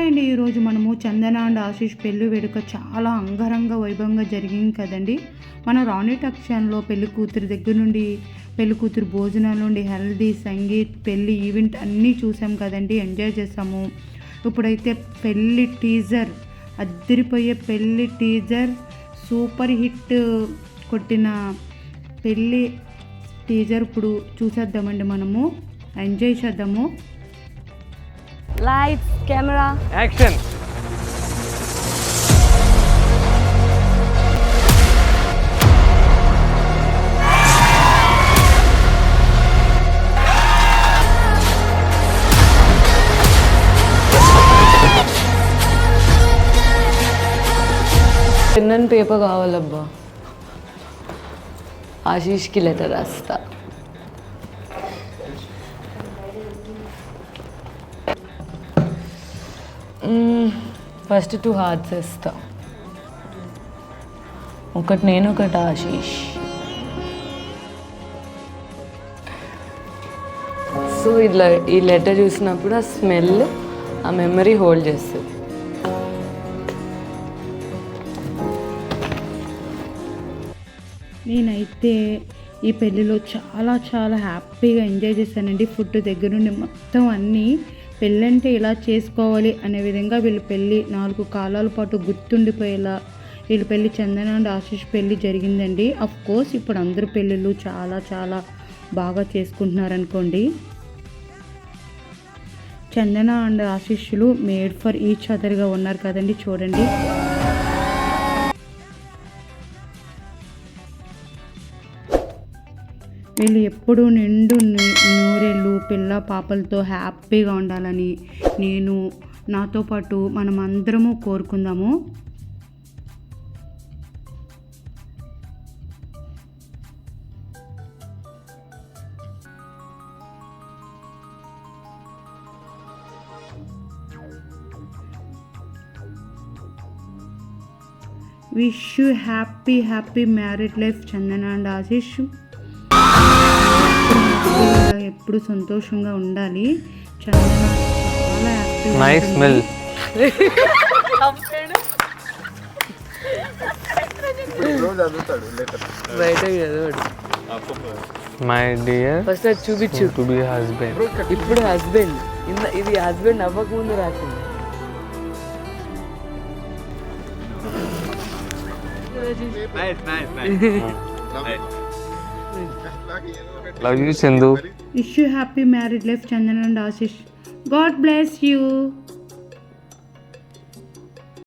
అండి, ఈరోజు మనము చందన అండ్ ఆశీష్ పెళ్లి వేడుక చాలా అంగరంగ వైభవంగా జరిగింది కదండి. మన రాణి టక్షన్లో పెళ్లి కూతురు దగ్గర నుండి పెళ్లి కూతురు భోజనాల నుండి హల్దీ, సంగీత్, పెళ్లి ఈవెంట్ అన్నీ చూసాం కదండి, ఎంజాయ్ చేసాము. ఇప్పుడైతే పెళ్లి టీజర్, అద్దరిపోయే పెళ్లి టీజర్, సూపర్ హిట్ కొట్టిన పెళ్లి టీజర్ ఇప్పుడు చూసేద్దామండి. మనము ఎంజాయ్ చేద్దాము. Lights, camera, action. Pen and paper కావాలబ్బా. ఆశీష్కి లెటర్ రాస్తా. ఫస్ట్ 2 హార్ట్స్ వేస్తా. ఒకటి నేను, ఒకటి ఆశీష్. సో ఇట్లా ఈ లెటర్ చూసినప్పుడు ఆ స్మెల్, ఆ మెమరీ హోల్డ్ చేస్తుంది. నేనైతే ఈ పెళ్ళిలో చాలా చాలా హ్యాపీగా ఎంజాయ్ చేశానండి. ఫుడ్ దగ్గర నుండి మొత్తం అన్నీ. పెళ్ళంటే ఇలా చేసుకోవాలి అనే విధంగా వీళ్ళ పెళ్ళి 4 కాలాల పాటు గుర్తుండిపోయేలా వీళ్ళ పెళ్ళి చందన అండ్ ఆశీష్ పెళ్ళి జరిగిందండి. అఫ్ కోర్స్ ఇప్పుడు అందరు పెళ్ళిళ్ళు చాలా చాలా బాగా చేసుకుంటున్నారనుకోండి. చందన అండ్ ఆశీష్లు మేడ్ ఫర్ ఈచ్ అదర్గా ఉన్నారు కదండి, చూడండి. వీళ్ళు ఎప్పుడూ నిండు నూరేళ్ళు పిల్ల పాపలతో హ్యాపీగా ఉండాలని నేను, నాతో పాటు మనం అందరము కోరుకుందాము. Wish you happy happy married life Chandana and Ashish. ఎప్పుడు సంతోషంగా ఉండాలి. చందన చాలా nice smell. My dear, first అది చూపించు. To be husband. ఇప్పుడు హస్బెండ్, ఇది హస్బెండ్ అవ్వకముందు రాసింది. Love you Chandu. Wish you happy married life Chandana and Ashish. God bless you.